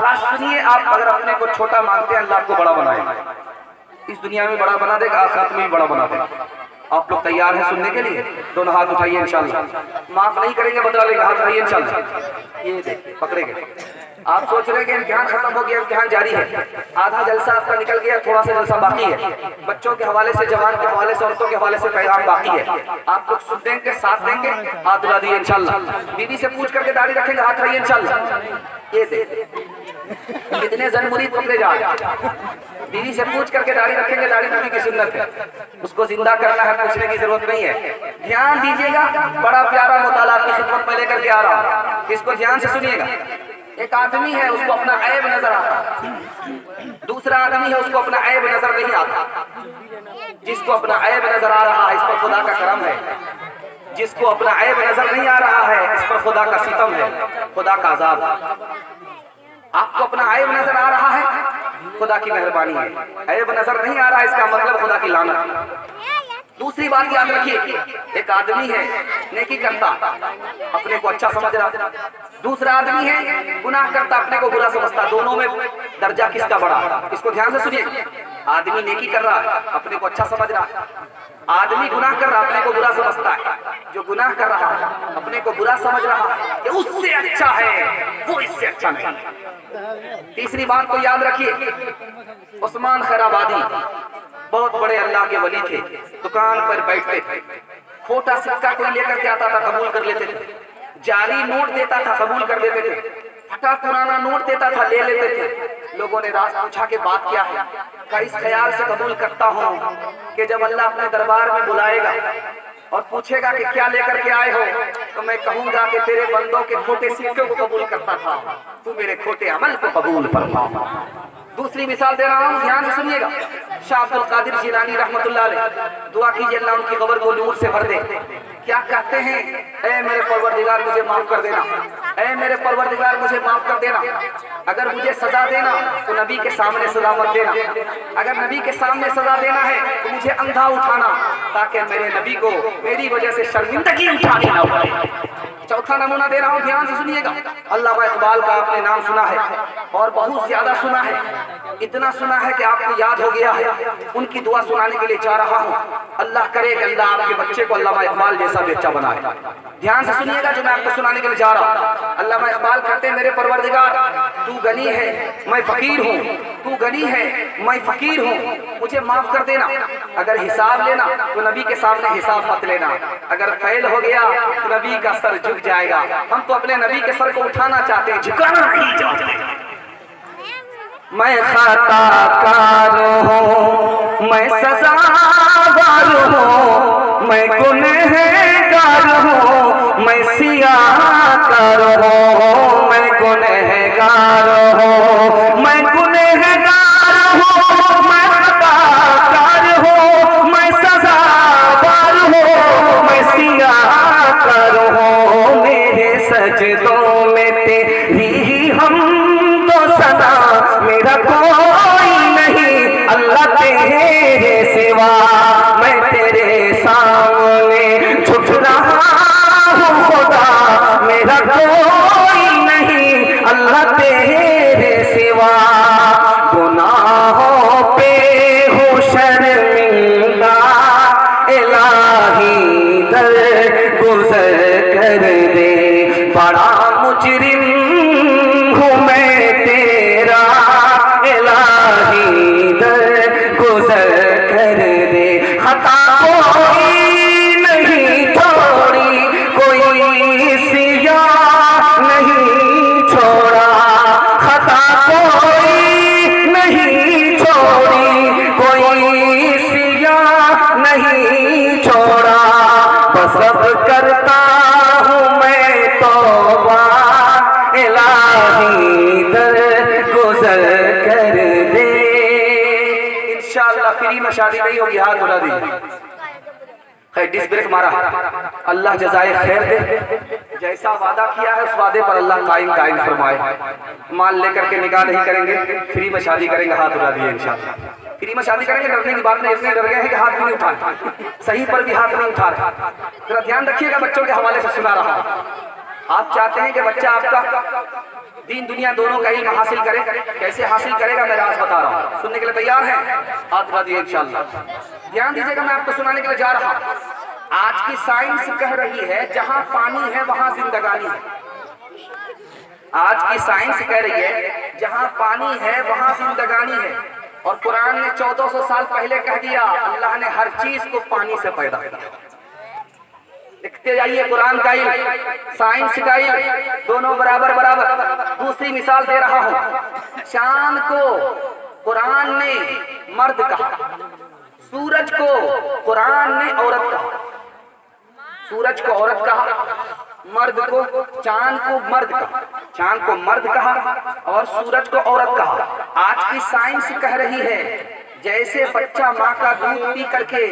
बात सुनिए, आप अगर अपने को छोटा मानते हैं, अल्लाह आपको बड़ा बनाएगा। इस दुनिया में बड़ा बना देगा, आखिरत में भी बड़ा बना देगा। आप लोग तैयार हैं सुनने के लिए? दोनों हाथ उठाइए, इंशाल्लाह। माफ नहीं करेंगे, बदला लेंगे, हाथ उठाइए इंशाल्लाह। ये देखिए पकड़ेंगे। आप सोच रहे हैं कि इम्तिहान खत्म हो गया, इम्तिहान जारी है, आधा जलसा आपका निकल गया, थोड़ा सा जलसा बाकी है। बच्चों के हवाले से, जवान के हवाले से, औरतों के हवाले से पैगाम बाकी है। आप लोग सुन देंगे, साथ देंगे, हाथ उठा दिए इंशाल्लाह। बीवी से पूछ करके दाढ़ी रखेंगे, हाथ रहिए इंशाल्लाह। ये देखिए कितने जन मुरीद पकड़े जा रहे हैं। बीवी से पूछ करके दाढ़ी रखेंगे, दाढ़ी नबी की सुन्नत है, उसको जिंदा करना है, पूछने की जरूरत नहीं है। ध्यान दीजिएगा, बड़ा प्यारा मुताला की खिदमत में लेकर के आ रहा हूं, इसको ध्यान से सुनिएगा। एक आदमी है, उसको अपना ऐब नजर आता, दूसरा आदमी है, उसको अपना ऐब नजर नहीं आता। जिसको अपना ऐब नजर आ रहा है, इस पर खुदा का करम है। जिसको अपना ऐब नजर नहीं आ रहा है, इस पर खुदा का सितम है, खुदा का अज़ाब है। आपको अपना ऐब नजर आ रहा है, खुदा की मेहरबानी है। ऐब नजर नहीं आ रहा है, इसका मतलब खुदा की लानत है। दूसरी बात याद रखिए, एक आदमी है नेकी करता, अपने को अच्छा समझ रहा, दूसरा आदमी है गुनाह करता, अपने को बुरा समझता। दोनों में दर्जा किसका बड़ा? इसको ध्यान से सुनिए। आदमी नेकी कर रहा है, अपने को अच्छा समझ रहा, आदमी गुनाह कर रहा, अपने को बुरा समझता है। जो गुनाह कर रहा है, अपने को बुरा समझ रहा है कि उससे अच्छा है, वो इससे अच्छा नहीं। तीसरी बात को याद रखिए, उस्मान खैराबादी बहुत बड़े अल्लाह के वली थे, दुकान पर बैठते थे, खोटा सिक्का कोई लेकर के आता था, कबूल कर लेते थे। जाली नोट देता था, कबूल कर लेते थे। फटा पुराना नोट देता था, ले लेते थे। लोगों ने रात पूछा कि बात क्या है? का इस ख्याल से कबूल करता हूँ कि जब अल्लाह अपने दरबार में बुलाएगा और पूछेगा कि क्या लेकर के आए हो, तो मैं कहूंगा कि तेरे बंदों के खोटे सिक्के को कबूल करता था, तू मेरे खोटे अमल को कबूल फरमा। दूसरी मिसाल दे रहा हूँ, ध्यान से सुनिएगा। शाह अब्दुल कादिर जिलानी रहमतुल्लाह अलैह, दुआ कीजिए अल्लाह उनकी कब्र को नूर से भर दे। क्या कहते हैं? ऐ मेरे परवरदिगार मुझे माफ कर देना, ऐ मेरे परवरदिगार मुझे माफ कर देना। अगर मुझे सजा देना तो नबी के सामने सजा मत देना। अगर नबी के सामने सजा देना है तो मुझे अंधा उठाना, ताकि मेरे नबी को मेरी वजह से शर्मिंदगी उठानी ना पड़े। चौथा नमूना दे रहा हूँ, ध्यान से सुनिएगा। अल्लामा इकबाल का आपने नाम सुना है और बहुत ज्यादा सुना है, इतना सुना है कि आपको याद हो गया है। उनकी दुआ सुनाने के लिए जा रहा हूँ। अल्लाह करे कि अल्लाह आपके बच्चे को अल्लामा इकबाल जैसा बच्चा बनाए। ध्यान से सुनिएगा जो मैं आपको सुनाने के लिए जा रहा हूँ। अल्लामा इकबाल कहते हैं, मेरे परवरदिगार तू गनी है, मैं फकीर हूँ, तू गनी है, मैं फकीर हूँ, मुझे माफ कर देना। अगर हिसाब लेना तो नबी के सामने हिसाब मत लेना। अगर फेल हो गया तो नबी का सर झुक जाएगा। हम तो अपने नबी के सर को उठाना चाहते हैं, झुकाना नहीं चाहते। मैं खताकार हूँ, मैं सज़ावार हूँ, मैं गुनहगार हूँ, मैं सियाकार हूँ, मैं गुनहगार हूँ, मैं गुनहगार हूँ, मैं खताकार हूँ, मैं सज़ावार हूँ, मैं सियाकार हूँ। मेरे सजदों में तेरी हमदो सना मेरा कोई नहीं, अल्लाह तेरे सिवा मैं तेरे सामने झुक रहा हूँ। खुदा मेरा कोई नहीं, अल्लाह तेरे सिवा। गुनाहों पे हूँ शर्मिंदा, इलाही दर गुज़र कर दे। बड़ा मुजरिम हूँ मैं तेरा, इलाही दर गुज़र कर दे। खता कोई नहीं छोड़ी, कोई सिया नहीं छोड़ा, खता कोई नहीं छोड़ी, कोई सिया नहीं छोड़ा। बस अब करता हूँ मैं तौबा, इलाही दर गुज़र कर दे। इंशाअल्लाह फ्री में शादी नहीं होगी, हाथ उठा दीजिए। डिस ब्रेक मारा, अल्लाह जज़ाए खैर दे। जैसा वादा किया है उस वादे पर अल्लाह कायम फरमाए। माल लेकर के निकाह नहीं करेंगे, फ्री में शादी करेंगे, हाथ उठा दिए इंशाअल्लाह। फ्री में शादी करेंगे, डरने की बात नहीं, इतने डर गए हैं कि हाथ भी नहीं उठा रहे, सही पर भी हाथ नहीं उठा रहे। जरा ध्यान रखिएगा, बच्चों के हवाले से सुना रहा हूं। आप चाहते हैं कि बच्चा आपका दीन दुनिया दोनों का इल्म हासिल करे। कैसे हासिल करेगा मैं राज बता रहा हूँ, सुनने के लिए तैयार है? हाथ उठा दिए इंशाअल्लाह। ध्यान दीजिएगा, मैं आपको सुनाने के लिए जा रहा हूँ। आज की साइंस कह रही है जहां पानी है वहां जिंदगानी है। आज की साइंस कह रही है जहां पानी है वहां जिंदगानी है। और कुरान ने 1400 साल पहले कह दिया, अल्लाह ने हर चीज को पानी से पैदा किया। लिखते जाइए, कुरान का इल्म, साइंस का इल्म, दोनों बराबर बराबर। दूसरी मिसाल दे रहा हूं। चांद को कुरान ने मर्द कहा, सूरज को कुरान ने औरत कहा। सूरज को औरत कहा, मर्द को, चांद को मर्द कहा, चांद को मर्द कहा और सूरज को औरत कहा। आज की साइंस कह रही है जैसे बच्चा माँ का दूध पी करके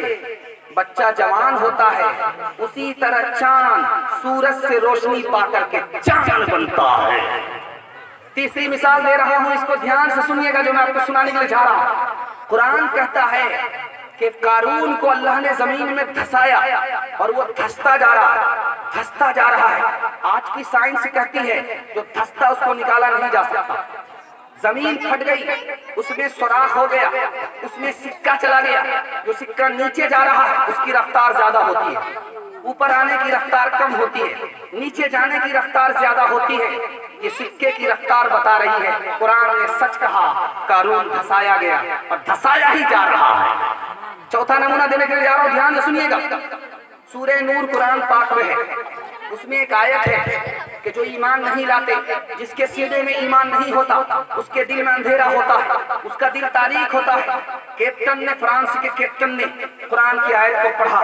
बच्चा जवान होता है, उसी तरह चांद सूरज से रोशनी पा करके चांद बनता है। तीसरी मिसाल दे रहा हूं, इसको ध्यान से सुनिएगा जो मैं आपको सुनाने के लिए जा रहा हूं। कुरान कहता है कि कारून को अल्लाह ने जमीन में धसाया और वो धसता जा रहा है, धसता जा रहा है। आज की साइंस कहती है जो धसता उसको निकाला नहीं जा सकता। जमीन फट गई, उसमें सुराख हो गया, उसमें सिक्का चला गया। जो सिक्का नीचे जा रहा है उसकी रफ्तार ज्यादा होती है, ऊपर आने की रफ्तार कम होती है, नीचे जाने की रफ्तार ज्यादा होती है। ये सिक्के की रफ्तार बता रही है। कुरान ने सच कहा, कारून धसाया गया और धसाया ही जा रहा है। चौथा नमूना देने के लिए जा रहा हूं, ध्यान से सुनिएगा। सूरह नूर कुरान पाक में है, उसमें एक आयत है कि जो ईमान नहीं लाते, जिसके सीने में ईमान नहीं होता, उसके दिल में अंधेरा होता है, उसका दिल तारीख होता है। कैप्टन ने, फ्रांस के कैप्टन ने कुरान की आयत को पढ़ा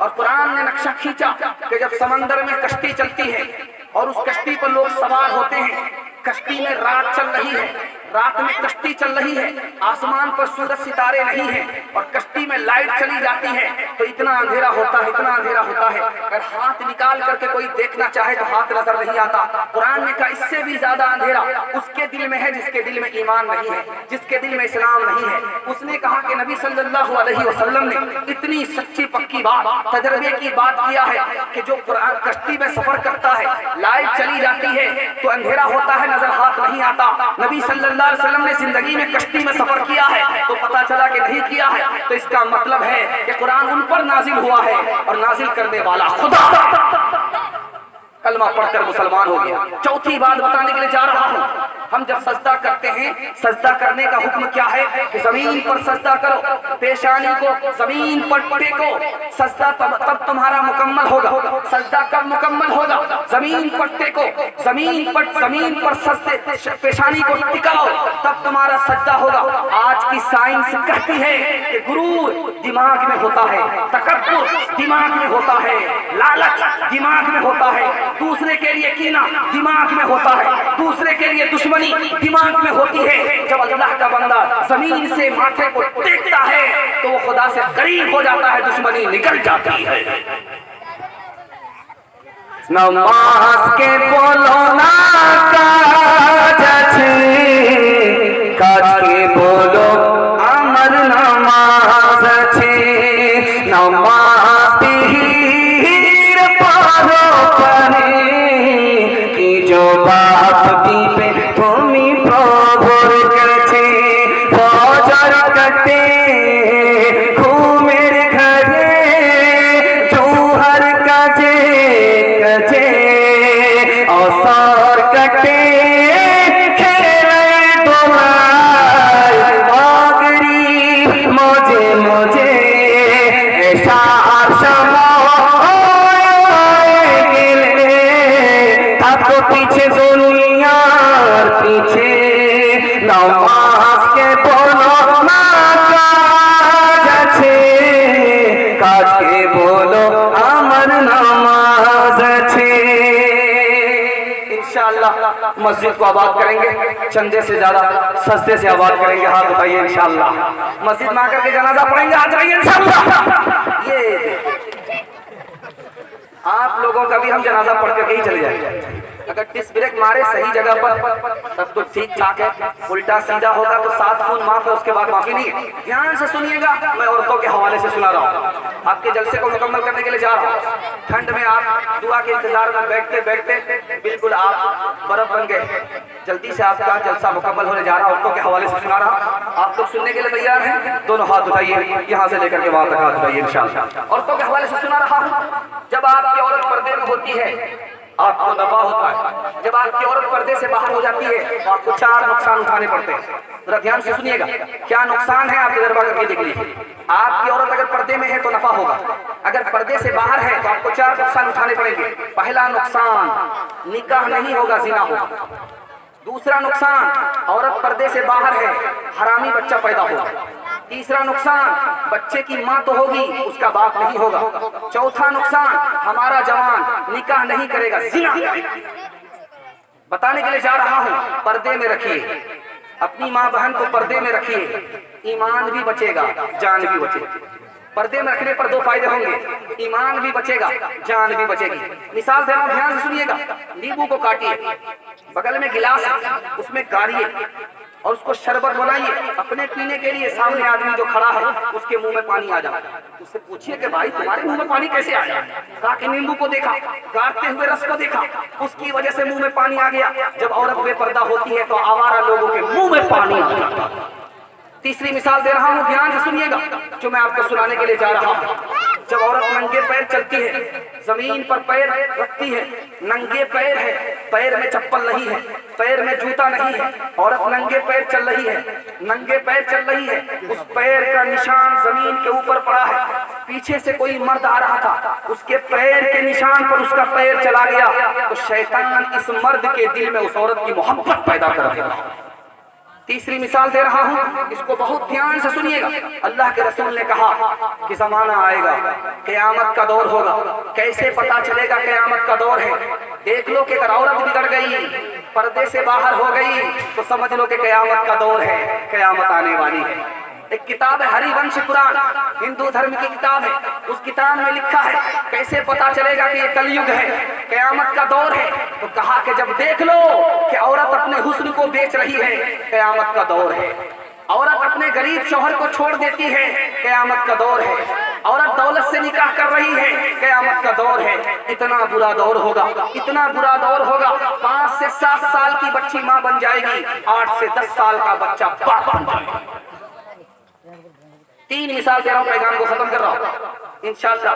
और कुरान ने नक्शा खींचा कि जब समंदर में कश्ती चलती है और उस कश्ती पर लोग सवार होते हैं, कश्ती में रात चल रही है, रात में कश्ती चल रही है, आसमान पर सूरज सितारे नहीं है और कश्ती में लाइट चली जाती है, तो इतना अंधेरा होता है, इतना अंधेरा होता है, अगर हाथ निकाल करके कोई देखना चाहे तो हाथ नजर नहीं आता। कुरान ने कहा इससे भी ज्यादा अंधेरा उसके दिल में है जिसके दिल में ईमान नहीं है, जिसके दिल में इस्लाम नहीं है। उसने कहा कि नबी सल्लल्लाहु अलैहि वसल्लम ने इतनी सच्ची पक्की बात, तजर्बे की बात किया है कि जो कुरान कश्ती में सफर करता है, लाइट चली जाती है तो अंधेरा होता है, नजर हाथ नहीं आता। नबी सल्लल्लाहु अलैहि वसल्लम ने जिंदगी में कश्ती में सफर किया है तो पता चला कि नहीं किया है, तो इसका मतलब है कि कुरान उन पर नाजिल हुआ है और नाजिल करने वाला खुदा कलमा पढ़कर मुसलमान हो गया। चौथी बात बताने के लिए जा रहा हूं, हम जब सजदा करते हैं, सजदा करने का हुक्म क्या है कि जमीन पर सजदा करो, पेशानी को जमीन पर टेको, सजदा तब तुम्हारा मुकम्मल होगा। सजदा कब मुकम्मल होगा? जमीन पर टेको, जमीन पर सजदे पेशानी को टिकाओ, तब तुम्हारा सजदा होगा। आज की साइंस कहती है कि गुरूर दिमाग में होता है, तकब्बुर दिमाग में होता है, लालच दिमाग में होता है, दूसरे के लिए कीना दिमाग में होता है, दूसरे के लिए दुश्मनी दिमाग में होती है। जब अल्लाह का बंदा जमीन से माथे को टेकता है तो वो खुदा से करीब हो जाता है, दुश्मनी निकल जाती है। नमाज के बोलो ना काज छे, काज के बोलो अमर नमाज छे, नमाज पीर पारो पने की जो बाप की पे भूमि प्रभुर करछे, फजर कटे घूमेर घरे जोहर काजे कजे असर कटे खेले दोलाय मगरी मजे मजे एशार समय गेले थाको पीछे दुनियार पीछे, नमाज के बोलो ना काज আছে, काज के बोलो अमर नमाज আছে। इंशाअल्लाह मस्जिद को आबाद करेंगे, चंदे से ज्यादा सस्ते से आबाद करेंगे। हाथ उठाइए इंशाअल्लाह। मस्जिद में आकर के जनाजा पढ़ेंगे, आ जाइए इंशाअल्लाह। ये आप लोगों का भी हम जनाजा पढ़ करके ही चले जाएंगे। अगर डिस ब्रेक मारे सही जगह पर तब तो ठीक ठाक है, उल्टा सीधा होगा तो 7 खून माफ है, उसके बाद माफी नहीं है। ध्यान से सुनिएगा, मैं औरतों के हवाले से सुना रहा हूँ, आपके जलसे को मुकम्मल करने के लिए जा रहा हूँ। ठंड में आप दुआ के इंतजार में बैठते बैठते बिल्कुल आप बर्फ बन गए। जल्दी से आपका जलसा मुकम्मल होने जा रहा है, औरतों के हवाले से सुना रहा। आप लोग सुनने के लिए तैयार हैं? दोनों हाथ उठाइए, यहाँ से लेकर के वहां तक हाथ उठाइए इंशाअल्लाह। औरतों के हवाले से सुना रहा हूँ। जब आपकी औरत पर्दे में होती है आपको नफा होता है, जब आपकी औरत पर्दे से बाहर हो जाती है तो आपको 4 नुकसान उठाने पड़ते हैं। जरा ध्यान से सुनिएगा, क्या नुकसान है आप तजर्बा करके देख लीजिए। आपकी औरत अगर पर्दे में है तो नफा होगा, अगर पर्दे से बाहर है तो आपको 4 नुकसान उठाने पड़ेंगे। पहला नुकसान, निकाह नहीं होगा, जिना होगा। दूसरा नुकसान, औरत पर्दे से बाहर है, हरामी बच्चा पैदा होगा। तीसरा नुकसान, बच्चे की माँ तो होगी, उसका बाप नहीं होगा। चौथा नुकसान, हमारा जवान निकाह नहीं करेगा, जिना। बताने के लिए जा रहा हूँ, पर्दे में रखिए, अपनी माँ बहन को पर्दे में रखिए, ईमान भी बचेगा, जान भी बचेगी। पर्दे में रखने पर 2 फायदे होंगे, ईमान भी बचेगा, जान भी बचेगी। मिसाल दे रहा हूं, ध्यान से सुनिएगा। नींबू को काटिए, बगल में गिलास है, उसमें गाड़िए और उसको शरबत बनाइए, अपने पीने के लिए। सामने आदमी जो खड़ा है उसके मुंह में पानी आ जाए, उससे पूछिए कि भाई तुम्हारे मुंह में पानी कैसे आया? कहा कि नींबू को देखा, गाड़ते हुए रस को देखा, उसकी वजह से मुंह में पानी आ गया। जब औरत बेपर्दा होती है तो आवारा लोगों के मुंह में पानी आ जाता है। तीसरी मिसाल दे रहा हूं, ध्यान से सुनिएगा, जो मैं आपको सुनाने के लिए जा रहा हूं। जब औरत नंगे पैर चलती है, जमीन पर पैर रखती है, नंगे पैर है, पैर में चप्पल नहीं है, पैर में जूता नहीं है, औरत नंगे पैर चल रही है, नंगे पैर चल रही है, उस पैर का निशान जमीन के ऊपर पड़ा है। पीछे से कोई मर्द आ रहा था, उसके पैर के निशान पर उसका पैर चला गया, तो शैतान इस मर्द के दिल में उस औरत की मोहब्बत पैदा कर देगा। तीसरी मिसाल दे रहा हूं, इसको बहुत ध्यान से सुनिएगा। अल्लाह के रसूल ने कहा कि जमाना आएगा, क़यामत का दौर होगा। कैसे पता चलेगा क़यामत का दौर है? देख लो कि अगर औरत बिगड़ गई, पर्दे से बाहर हो गई, तो समझ लो कि क़यामत का दौर है, क़यामत आने वाली है। एक किताब है हरिवंश पुराण, हिंदू धर्म की किताब है। उस किताब में लिखा है कैसे पता चलेगा कि ये कलयुग है, क़यामत का दौर है। तो कहा कि जब देख लो कि औरत अपने हुस्न को बेच रही है, क़यामत का दौर है। औरत अपने गरीब शौहर को छोड़ देती है, क़यामत का दौर है। औरत दौलत से निकाह कर रही है, क़यामत का दौर है। इतना बुरा दौर होगा, इतना बुरा दौर होगा, 5 से 7 साल की बच्ची माँ बन जाएगी, 8 से 10 साल का बच्चा बाप बन जाएगा। 3 मिसाल दे रहा हूं, पैगाम को खत्म कर रहा हूं। इंशाअल्लाह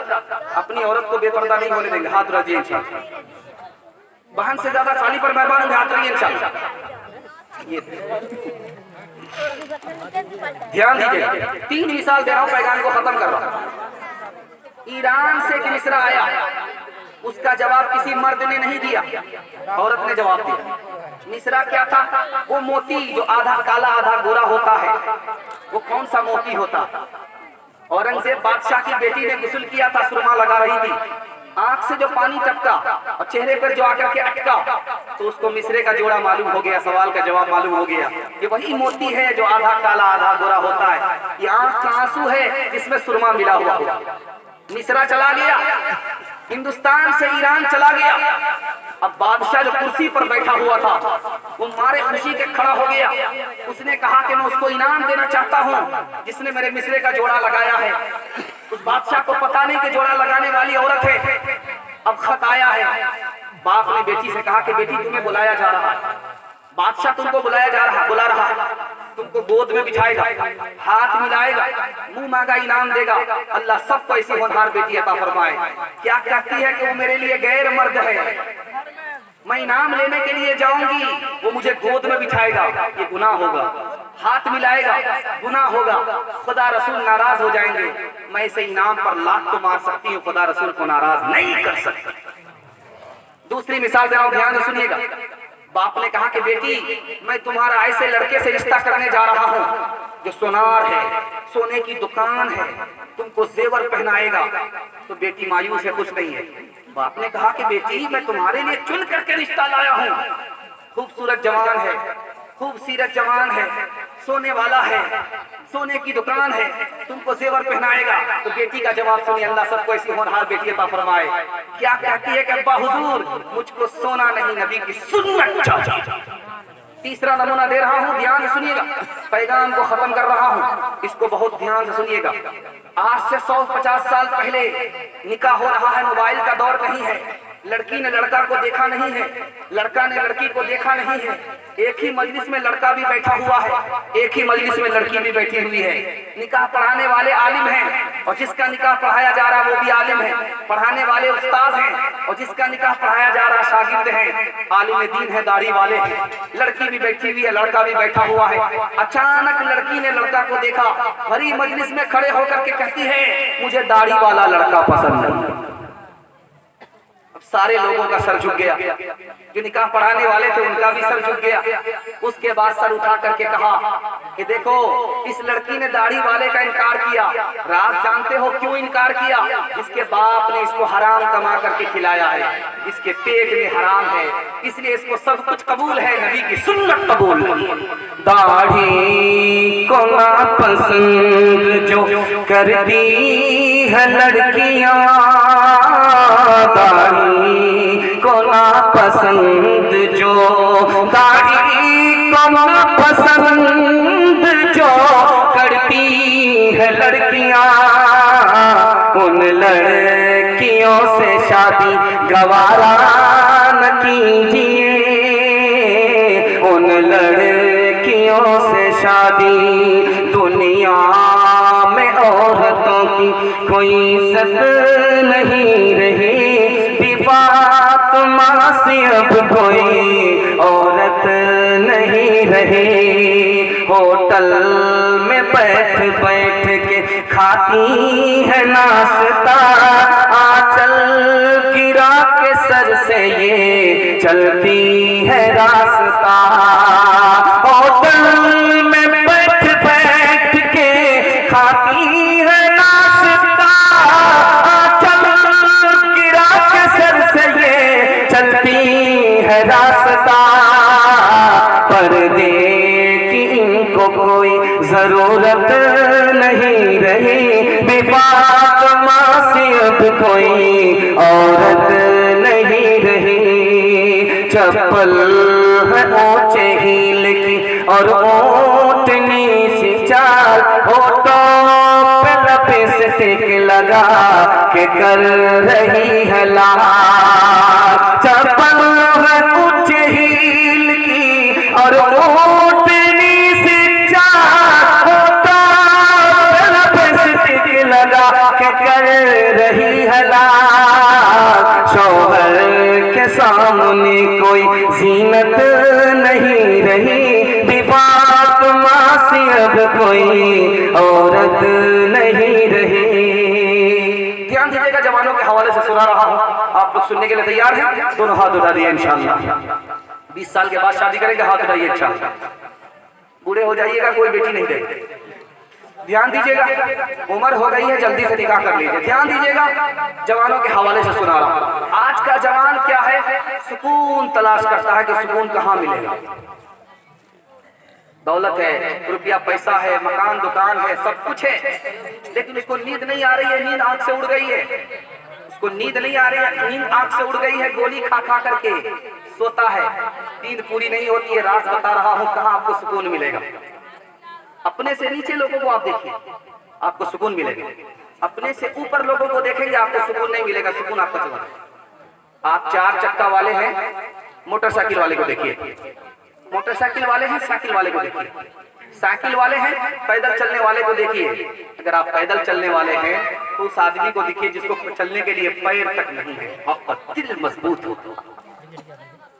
अपनी औरत को बेपर्दा नहीं होने देंगे, हाथ रखिए इंशाअल्लाह। बहन से ज्यादा साली पर मेहरबान होंगे, हाथ रखिए इंशाअल्लाह। ये ध्यान दीजिए, 3 मिसाल दे रहा हूं, पैगाम को खत्म कर रहा हूं। ईरान से एक मिस्रा आया, उसका जवाब किसी मर्द ने नहीं दिया, औरत ने जवाब दिया। मिस्रा क्या था? वो मोती जो आधा काला आधा गोरा होता है, वो कौन सा मोती होता? औरंगजेब बादशाह की बेटी ने गुस्ल किया था, सुरमा लगा रही थी, आंख से जो पानी टपका और चेहरे पर जो आकर के अटका, तो उसको मिस्रे का जोड़ा मालूम हो गया, सवाल का जवाब मालूम हो गया। ये वही मोती है जो आधा काला आधा गोरा होता है, ये आंख का आंसू है जिसमें सुरमा मिला हुआ होगा। मिस्रा चला गया, हिंदुस्तान से ईरान चला गया। अब बादशाह जो कुर्सी पर बैठा हुआ था, वो मारे खुशी के खड़ा हो गया। उसने कहा कि मैं उसको इनाम देना चाहता हूँ जिसने मेरे मिस्रे का जोड़ा लगाया है। उस बादशाह को पता नहीं कि जोड़ा लगाने वाली औरत है। अब खत आया है, बाप ने बेटी से कहा कि बेटी तुम्हें बुलाया जा रहा है, बादशाह तुमको बुला रहा है, तुमको गोद में बिठाएगा, हाथ मिलाएगा, मुंह मांगा इनाम देगा। अल्लाह सबको ऐसी होनहार बेटी अता फरमाए। क्या कहती है कि वो मेरे लिए गैर मर्द है, मैं इनाम लेने के लिए जाऊंगी, वो मुझे गोद में बिठाएगा, ये गुनाह होगा। हाथ मिलाएगा, गुनाह होगा, खुदा रसूल नाराज हो जाएंगे। मैं इसे इनाम पर लात तो मार सकती हूँ, खुदा रसूल को नाराज नहीं कर सकती। दूसरी मिसाल दे रहा हूं, ध्यान से सुनिएगा। बाप ने कहा कि बेटी मैं तुम्हारा ऐसे लड़के से रिश्ता करने जा रहा हूँ जो सोनार है, सोने की दुकान है, तुमको जेवर पहनाएगा। तो बेटी मायूस है, कुछ नहीं है। बाप ने कहा कि बेटी मैं तुम्हारे लिए चुन करके रिश्ता लाया हूँ, खूबसूरत जवान है, खूबसूरत जवान है, सोने वाला है, सोने की दुकान है, तुमको जेवर पहनाएगा। तो बेटी का जवाब सुनिए, अल्लाह सबको ऐसी होनहार बेटी अता फरमाए। क्या कहती है कि अब्बा हुजूर मुझको सोना नहीं, नबी की सुन्नत चाहिए। तीसरा नमूना दे रहा हूँ, ध्यान से सुनिएगा, पैगाम को खत्म कर रहा हूँ, इसको बहुत ध्यान से सुनिएगा। आज से 150 साल पहले निकाह हो रहा है, मोबाइल का दौर नहीं है, लड़की ने लड़का को देखा नहीं है, लड़का ने लड़की को देखा नहीं है। एक ही मजलिस में लड़का भी बैठा हुआ है, एक ही मजलिस में लड़की भी बैठी हुई है। निकाह पढ़ाने वाले आलिम हैं और जिसका निकाह पढ़ाया जा रहा वो भी आलिम है। पढ़ाने वाले उस्ताद हैं और जिसका निकाह पढ़ाया जा रहा शागिर्द हैं। आलिम दीन है, दाढ़ी वाले हैं। लड़की भी बैठी हुई है, लड़का भी बैठा हुआ है। अचानक लड़की ने लड़का को देखा, भरी मजलिस में खड़े होकर के कहती है मुझे दाढ़ी वाला लड़का पसंद नहीं। सारे लोगों का सर झुक गया, जो निकाह पढ़ाने वाले थे उनका भी सर झुक गया। उसके बाद सर उठा करके कहा कि देखो इस लड़की ने दाढ़ी वाले का इनकार किया। राज जानते हो क्यों इनकार किया? इसके बाप ने इसको हराम कमा करके खिलाया है, इसके पेट में हराम है, इसलिए इसको सब कुछ कबूल है, नबी की सुन्नत कबूल नहीं। दाढ़ी को ना पसंद जो करती है लड़कियां, दाढ़ी को ना पसंद जो, दाढ़ी को ना पसंद जो करती है लड़कियां, उन लड़कियों से शादी गवारा न कीजिए, उन लड़कियों से शादी। दुनिया में औरतों की कोई इज्जत नहीं रही, फातिमा से अब कोई औरत नहीं रही। होटल में बैठ बैठ के खाती है नाश्ता, आंचल गिरा के सर से ये चलती है रास्ता। होटल में बैठ बैठ के खाती है नाश्ता, चलती है रास्ता। पर्दे की इनको कोई जरूरत नहीं रही, फातिमा से अब कोई औरत नहीं रही। चप्पल है ऊंचे हील की और ऊंटनी सी चाल, होठों पे लिपस्टिक लगा के कर रही है लाल। चप्पल है ऊंचे हील की और ऊंटनी सी चाल, होठों पे लिपस्टिक लगा के कर रही है लाल। शौहर के सामने कोई जीनत नहीं रही, फातिमा से अब कोई औरत नहीं रही। ध्यान दीजिएगा, जवानों के हवाले से सुना रहा हूँ, आप लोग सुनने के लिए तैयार हैं? दोनों हाथ उठा दिए इंशाअल्लाह। 20 साल के बाद शादी करेंगे, हाथ उठाइए इंशाअल्लाह। बूढ़े हो जाइएगा, कोई बेटी नहीं देगी। ध्यान दीजिएगा, उम्र हो गई है, जल्दी से निकाह कर लीजिए। ध्यान दीजिएगा, जवानों के हवाले से सुना रहा हूँ। आज का जवान क्या है? सुकून तलाश करता है कि सुकून कहाँ मिलेगा। दौलत है, रुपया पैसा है, मकान दुकान है, सब कुछ है, लेकिन उसको नींद नहीं आ रही है, नींद आंख से उड़ गई है। उसको नींद नहीं आ रही है, नींद आंख से उड़ गई है। गोली खा खा करके सोता है, नींद पूरी नहीं होती है। राज बता रहा हूँ, कहाँ आपको सुकून मिलेगा। अपने से नीचे लोगों को आप देखिए, आपको सुकून मिलेगा। अपने से ऊपर लोगों को देखेंगे, आपको सुकून नहीं मिलेगा। सुकून आपको चला। आप 4 चक्का वाले हैं, मोटरसाइकिल वाले को देखिए। मोटरसाइकिल वाले हैं, साइकिल वाले को देखिए। साइकिल वाले हैं, पैदल चलने वाले को देखिए। अगर आप पैदल चलने वाले हैं तो उस आदमी को देखिए जिसको चलने के लिए पैर तक नहीं है। आपका दिल मजबूत हो,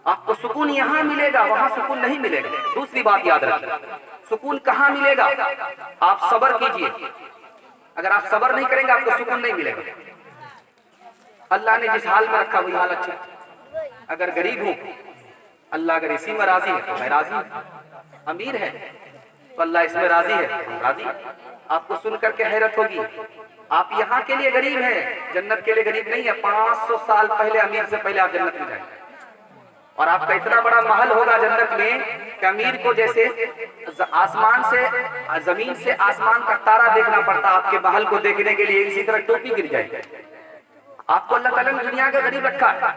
आपको सुकून यहाँ मिलेगा, वहां सुकून नहीं मिलेगा। दूसरी बात याद रखिए, सुकून कहाँ मिलेगा? आप सब्र कीजिए। अगर आप सब्र नहीं करेंगे आपको सुकून नहीं मिलेगा। अल्लाह ने जिस हाल में रखा वही हाल अच्छा। अगर गरीब हूं, अल्लाह अगर इसी में राजी है तो मैं राजी हूं। अमीर है तो अल्लाह इसमें राजी है, हम राजी। आपको सुन करके हैरत होगी, आप यहाँ के लिए गरीब हैं, जन्नत के लिए गरीब नहीं है। 500 साल पहले अमीर से पहले आप जन्नत में जाएंगे, और आपका इतना बड़ा महल होगा जन्नत में कि अमीर को जैसे आसमान से, जमीन से आसमान का तारा देखना पड़ता, आपके महल को देखने के लिए इसी तरह टोपी गिर जाएगी। आपको अल्लाह ताला ने दुनिया का गरीब रखा है,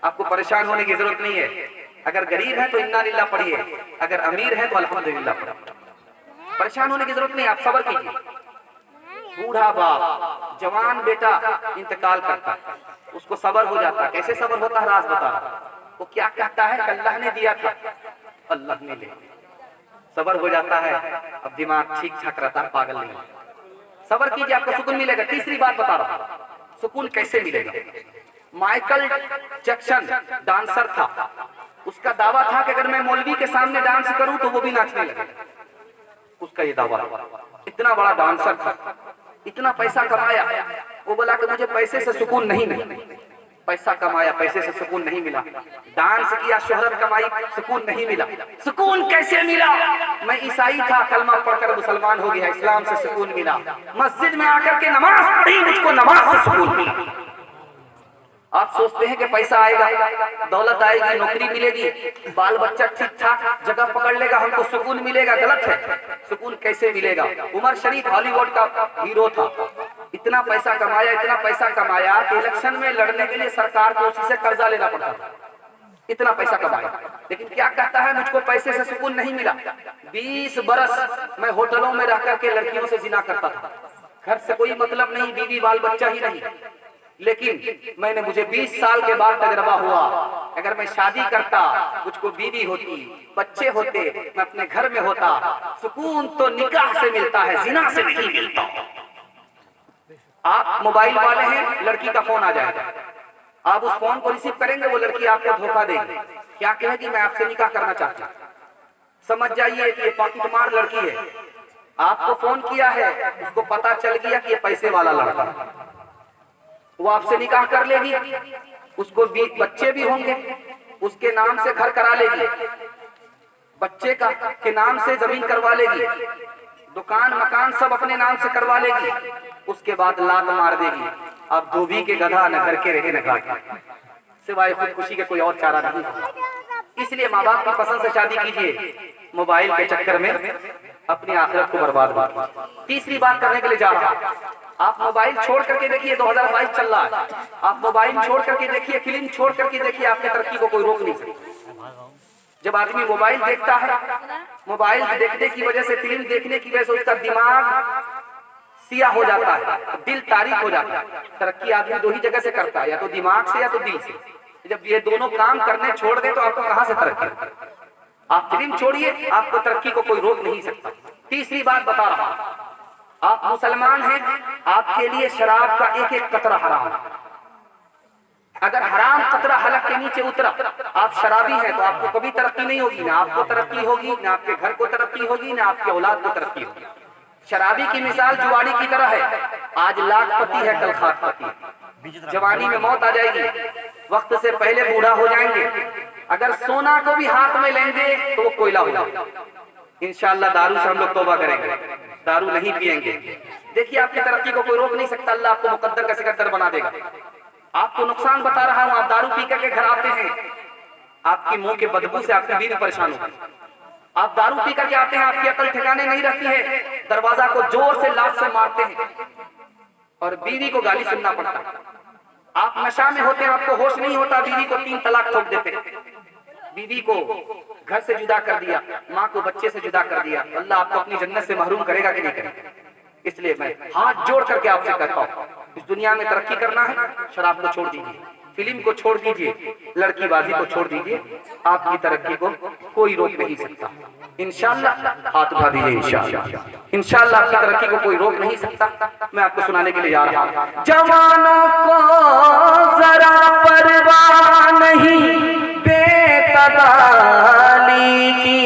आपको परेशान होने की जरूरत नहीं है। अगर गरीब है तो इन्ना लिल्लाह पढ़िए, अगर अमीर है तो अल्हम्दुलिल्लाह पढ़िए। परेशान होने की जरूरत नहीं, आप सब्र कीजिए। बूढ़ा बाप, जवान बेटा इंतकाल करता है, उसको सब्र हो जाता है। कैसे सब्र होता है राज बता रहा। वो क्या कहता है, अल्लाह ने दिया था, अल्लाह ने ले, सब्र हो जाता है। अब दिमाग ठीक ठाक रहता है, पागल नहीं। सब्र कीजिए, आपको सुकून मिलेगा। तीसरी बात बता रहा हूं, सुकून कैसे मिलेगा। माइकल जैक्सन डांसर था, उसका दावा था कि अगर मैं मौलवी के सामने डांस करूं तो वो भी नाचने लगे। उसका ये दावा, इतना बड़ा डांसर था, इतना पैसा कमाया। वो बोला कि मुझे पैसे से सुकून नहीं मिला। पैसा कमाया, पैसे से सुकून नहीं मिला। डांस किया, शोहरत कमाई, सुकून नहीं मिला। सुकून कैसे मिला? मैं ईसाई था, कलमा पढ़कर मुसलमान हो गया, इस्लाम से सुकून मिला। मस्जिद में आकर के नमाज पढ़ी, मुझको नमाज से सुकून मिला। आप सोचते हैं कि पैसा आएगा, दौलत आएगी, नौकरी मिलेगी, बाल बच्चा ठीक ठाक जगह पकड़ लेगा, हमको सुकून मिलेगा। गलत है। सुकून कैसे मिलेगा? उमर शरीफ हॉलीवुड का हीरो था, इतना पैसा कमाया, इतना पैसा कमाया कि इलेक्शन में लड़ने के लिए सरकार को उसी से कर्जा लेना पड़ता था। इतना पैसा कमाया, लेकिन क्या कहता है, मुझको पैसे से सुकून नहीं मिला। 20 बरस मैं होटलों में रह करके लड़कियों से जिना करता था, घर से कोई मतलब नहीं, बीवी बाल बच्चा ही नहीं। लेकिन मुझे 20 साल के बाद तजर्बा हुआ, अगर मैं शादी करता, मुझको बीवी होती, बच्चे होते, मैं अपने घर में होता, सुकून तो निकाह से मिलता है, जिना से नहीं मिलता। आप मोबाइल वाले हैं, लड़की का फोन आ जाएगा, आप उस फोन को रिसीव करेंगे, वो लड़की आपको धोखा देगी। क्या कहेगी, मैं आपसे निकाह करना चाहती हूँ। समझ जाइए कि ये पॉकेटमार लड़की है। आपको फोन किया है, उसको पता चल गया कि ये पैसे वाला लड़का, वो आपसे निकाह कर लेगी, उसको बच्चे भी होंगे, उसके नाम से घर करा लेगी, बच्चे का के नाम से जमीन करवा लेगी, दुकान मकान सब अपने नाम से करवा लेगी। उसके बाद लात मार देगी, अब धोबी के गधा न घर के रहे न घाट, सिवाय खुदकुशी के कोई और चारा नहीं। इसलिए माँ बाप की पसंद से शादी कीजिए, मोबाइल के चक्कर में अपनी आखिरत को बर्बाद मत। तीसरी बात करने के लिए जा रहा हूं, आप मोबाइल छोड़ करके देखिए, 2022 चल रहा है, आप मोबाइल छोड़ करके देखिए, फिल्म छोड़ करके देखिए, आपकी तरक्की को कोई रोक नहीं सकता। जब आदमी मोबाइल देखता है, मोबाइल देखने की वजह से, फिल्म देखने की वजह से उसका दिमाग सिया हो जाता है, दिल तारीख हो जाता है। तरक्की आदमी दो ही जगह से करता है, या तो दिमाग से या तो दिल से। जब ये दोनों काम करने छोड़ दे तो आपको कहां से तरक्की? आप फिल्म छोड़िए, आपको तरक्की को कोई रोक नहीं सकता। तीसरी बात बता रहा हूं, आप मुसलमान हैं, आपके लिए शराब का एक एक कतरा हराम है। अगर हराम कतरा हलक के नीचे उतरा, आप शराबी हैं, तो आपको कभी तरक्की नहीं होगी। ना आपको तरक्की होगी, ना आपके घर को तरक्की होगी, ना आपके औलाद को तरक्की होगी। शराबी की मिसाल जुआरी की तरह है, आज लाखपति है, कल खाकपति। जवानी में मौत आ जाएगी, वक्त से पहले बूढ़ा हो जाएंगे। अगर सोना को भी हाथ में लेंगे तो वो कोयला हो जाएगा। इंशाअल्लाह दारू से हम लोग तौबा करेंगे, दारू नहीं पिएंगे। देखिए, आपकी तरक्की को कोई रोक नहीं सकता, अल्लाह आपको मुकद्दर का सिकद्दर बना देगा। आपको नुकसान बता रहा हूं, आप दारू पी करके घर आते हैं, आपकी मुंह के बदबू से आपकी बीवी परेशान होगी। आप दारू पी करके आते हैं, आपकी अकल ठिकाने नहीं रहती है, दरवाजा को जोर से लात से मारते हैं और बीवी को गाली सुनना पड़ता है। आप नशा में होते हैं, आपको होश नहीं होता, बीवी को 3 तलाक ठोक देते हैं। बीवी को घर से जुदा कर दिया, माँ को बच्चे से जुदा कर दिया। अल्लाह आपको अपनी जन्नत से महरूम करेगा कि नहीं करेगा? इसलिए मैं हाथ जोड़ करके आपसे कहता हूँ, इस दुनिया में तरक्की करना है, शराब को छोड़ दीजिए, फिल्म को छोड़ दीजिए, लड़कीबाजी को छोड़ दीजिए, आपकी तरक्की को कोई रोक नहीं सकता। इंशाअल्लाह हाथ उठा दीजिए, इंशाअल्लाह आपकी तरक्की को कोई रोक नहीं सकता। मैं आपको सुनाने के लिए जा रहा हूँ। जवानों को जरा परवाह नहीं बेतदाली की,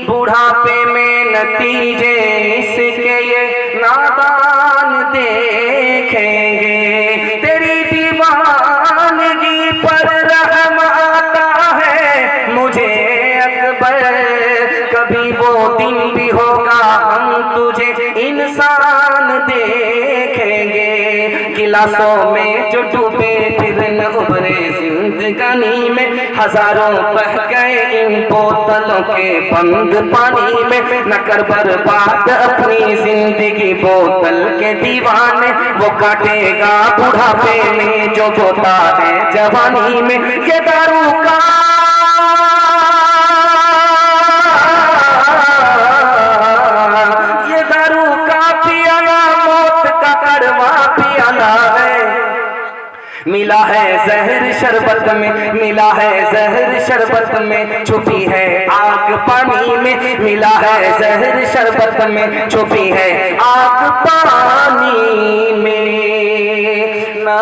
बुढ़ापे में नतीजे इसके ये नादान देखेंगे। तेरी दीवानगी पर रहम आता है मुझे अकबर, कभी वो दिन भी होगा हम तुझे इंसान देखेंगे। गिलासों में जो डूबे फिर न उभरे जिंदगानी में, हजारों बह गए इन बोतलों के बंद पानी में। न कर बर्बाद अपनी जिंदगी बोतल के दीवाने, वो काटेगा बुढ़ापे में जो बोता है जवानी में। ये दारू का मिला मिला है जहर शरबत में, मिला है जहर शरबत में, छुपी है आग पानी में, मिला है जहर शरबत में, छुपी है आग